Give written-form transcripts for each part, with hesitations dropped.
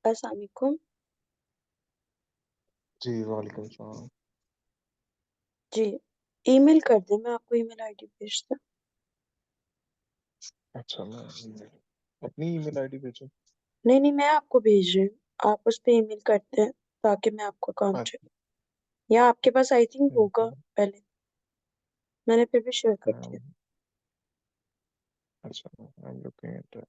अस्सलाम वालेकुम। जी, वालेकुम सलाम। जी, ईमेल कर दें, मैं आपको ईमेल आईडी भेजता। अच्छा, मैं अपनी ईमेल आईडी भेजूँ? नहीं नहीं, मैं आपको भेज रही हूँ, आप उस पे ईमेल करते हैं ताकि मैं आपको काम अच्छा। चले। या आपके पास आई थिंक होगा हम्म, पहले, मैंने फिर भी शेयर कर दिया। um, अच्छा, I'm looking at that.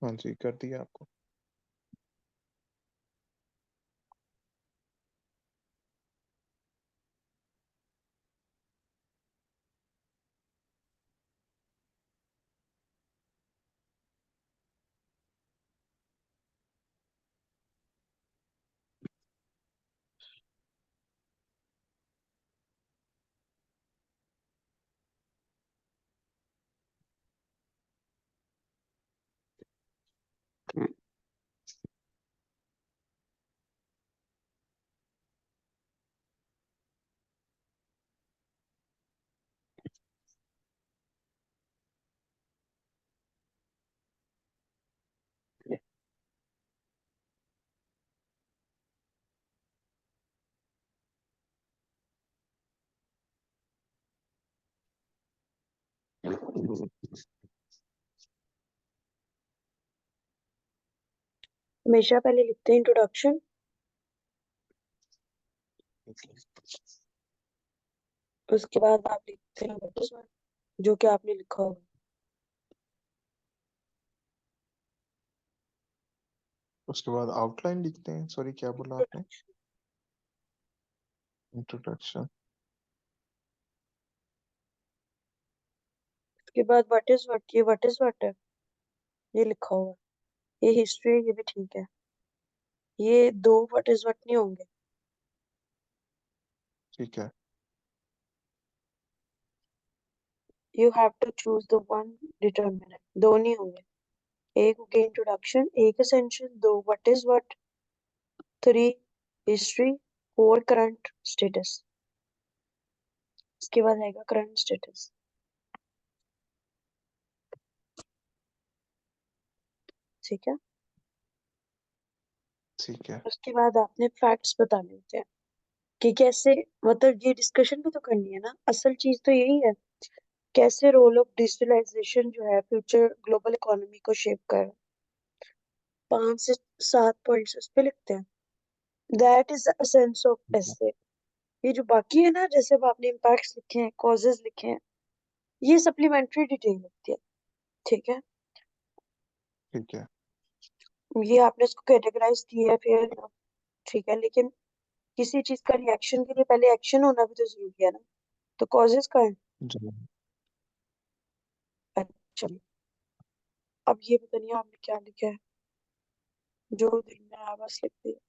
हाँ जी, कर दिया आपको। हमेशा पहले लिखते हैं इंट्रोडक्शन, उसके बाद आप लिखते हैं what is what, जो कि आपने लिखा होगा। उसके बाद आउटलाइन लिखते हैं। सॉरी, क्या बोला आपने? इंट्रोडक्शन। उसके बाद व्हाट इज व्हाट, ये व्हाट इज व्हाट है, ये लिखा होगा। ये हिस्ट्री है, ये भी ठीक है। ये दो व्हाट इज व्हाट नहीं होंगे। ठीक है। You have to choose the one determinant, दो नहीं होंगे। एक हो गया इंट्रोडक्शन, एक एसेंशियल, दो what is what, three history, four current status. इसके बाद आएगा करंट स्टेटस। ठीक है। ठीक है। उसके बाद आपने फैक्ट्स बताने होते हैं कि कैसे, मतलब ये डिस्कशन भी तो करनी है ना, असल चीज तो यही है। कैसे रोल ऑफ डिजिटलाइजेशन जो है फ्यूचर ग्लोबल इकोनॉमी को शेप कर रहा है। 5 से 7 पॉइंट्स उस पे लिखते हैं। That is the sense of essay. ये जो बाकी है ना, जैसे अब आपने इम्पैक्ट्स लिखे हैं, कॉजेज लिखे हैं, ये सप्लीमेंट्री डिटेल होती है। ठीक है। ठीक है। ये आपने इसको कैटेगराइज किया है फिर, ठीक है, लेकिन किसी चीज का रिएक्शन के लिए पहले एक्शन होना भी तो जरूरी है ना। तो कॉजेज का है। जी। अच्छा, अब ये पता नहीं आपने क्या लिखा है, जो दिल में आया बस लिख दिया।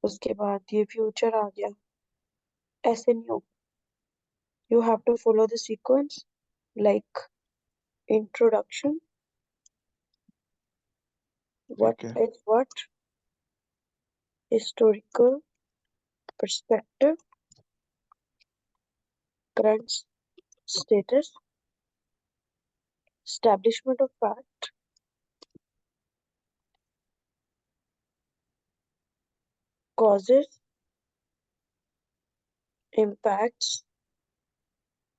उसके बाद ये फ्यूचर आ गया। ऐसे नहीं होगा, you have to follow the sequence, like introduction, What ठीक है। is what? Historical perspective, current status, establishment of fact, causes, impacts,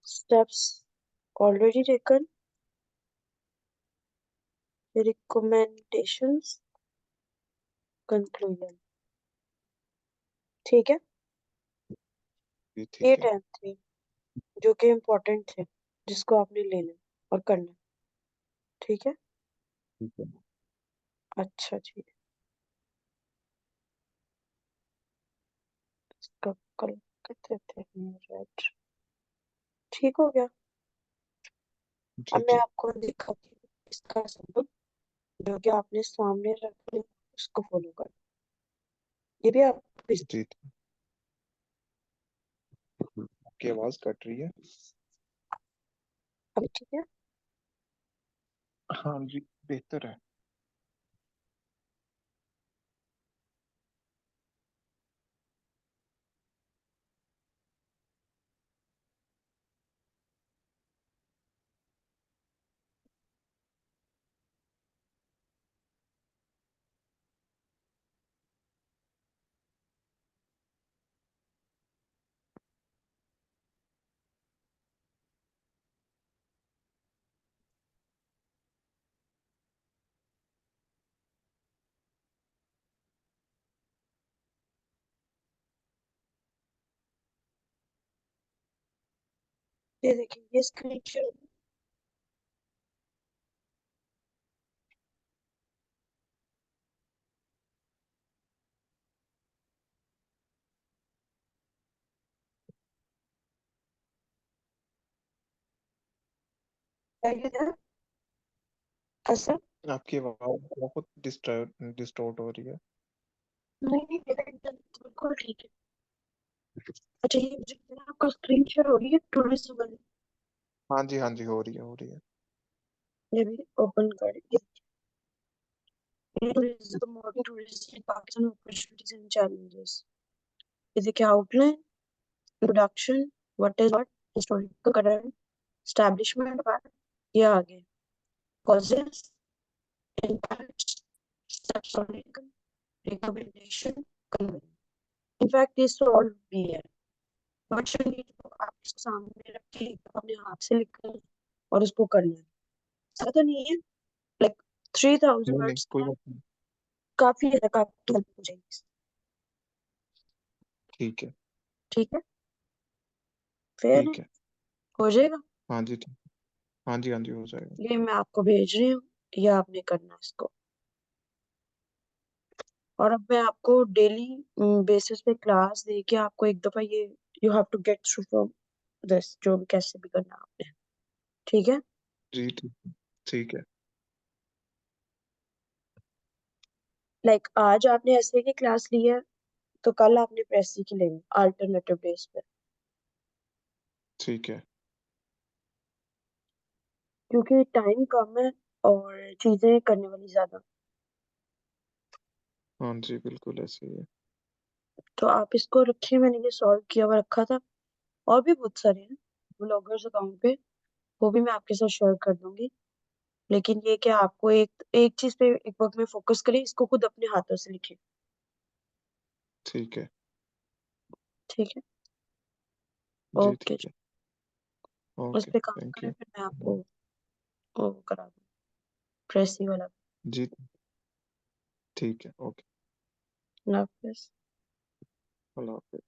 steps already taken, recommendations, conclusion. ठीक है, जी ये ठीक है। 10 थे जो कि इम्पोर्टेंट थे, जिसको आपने लेना और करना। ठीक है, ठीक है। अच्छा जी, इसका कल कहते थे राइट। ठीक हो गया। अब ठीक मैं है। आपको दिखाती हूँ इसका सबूत, जो कि आपने सामने रख लिया, उसको फॉलो कर। ये भी आप जी। आपकी आवाज कट रही है। अभी ठीक है। हाँ जी, बेहतर है। ये देखिए, ये स्क्रीन शेयर है ऐसा। आपकी आवाज बहुत डिस्टॉर्ट हो रही है। नहीं नहीं, मेरा एकदम बिल्कुल ठीक है। अच्छा, ये मुझे आपका स्क्रीन शेयर हो रही है टूरिस्ट वाली। हाँ जी, हाँ जी, हो रही है, हो रही है। ये भी ओपन कर, tourism, modern tourism, Pakistan opportunities and challenges. ये देखिए, outline, introduction, what is what, historical current, establishment of art, ये आगे, causes, impacts, steps on taken, recommendation, convey. In fact, ये solve भी है, बट ये तो आप इसको सामने रख के अपने हाथ से लिखना और उसको करना है, ऐसा तो नहीं है। लाइक 3000 नहीं नहीं, वर्ड्स कोई है, बात नहीं। काफी है, काफी हेल्प हो जाएगी। ठीक है। ठीक है, फिर ठीक है। हो जाएगा। हाँ जी, ठीक। हाँ जी, हाँ जी, हो जाएगा। ये मैं आपको भेज रही हूँ, ये आपने करना है इसको। और अब मैं आपको डेली बेसिस पे क्लास दे के आपको एक दफा ये, you have to get through from this, जो भी कैसे भी करना है आपने। ठीक है, जी ठीक है। ठीक है। लाइक आज आपने ऐसे की क्लास ली है, तो कल आपने प्रेसी की लेनी, अल्टरनेटिव बेस पे, ठीक है। क्योंकि टाइम कम है और चीजें करने वाली ज्यादा। हाँ जी, बिल्कुल ऐसे ही है। तो आप इसको रखिए, मैंने ये सॉल्व किया हुआ रखा था, और भी बहुत सारे हैं ब्लॉगर्स अकाउंट पे, वो भी मैं आपके साथ शेयर कर दूंगी। लेकिन ये क्या, आपको एक एक चीज पे एक वक्त में फोकस करें, इसको खुद अपने हाथों से लिखें। ठीक है। ठीक है, जी ओके ठीक जी, है। उस ओके, पे काम थैंक करें, यू। फिर मैं आपको वो करा दूँ, प्रेसी वाला। जी ठीक है। ओके। अल्लाह हाफिज़। अल्लाह हाफिज़।